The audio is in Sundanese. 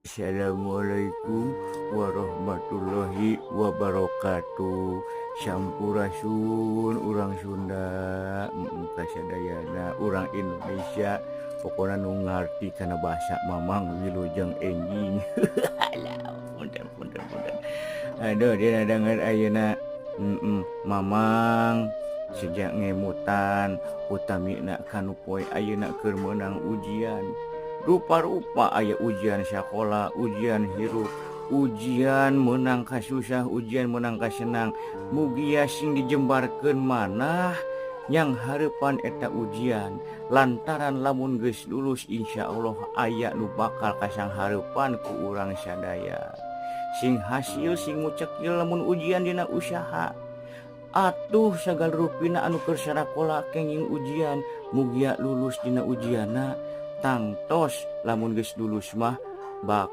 Assalamualaikum warahmatullahi wabarakatuh. Sampurasun urang Sunda, kasadayana urang Indonesia. Pokoknya nu ngarti kana bahasa Mamang Wilujeng enjing. Alah, punten. Aduh, dia denger ayeuna Mamang sejak ngemutan utamina kanu poe ayeuna keur meunang ujian. Rupa-rupa aya ujian sekolah, ujian hirup, ujian menang ka susah, ujian menang ka senang. Mugia sing dijembarkeun manah yang harapan eta ujian. Lantaran lamun geus lulus insyaallah aya nu bakal kasang harapan ku urang sadaya. Sing hasil sing ngucekil lamun ujian dina usaha. Atuh sagal rupina anu keur sarakola kenging ujian, mugia lulus dina ujianna. Tangtos lamun geus lulus mah bak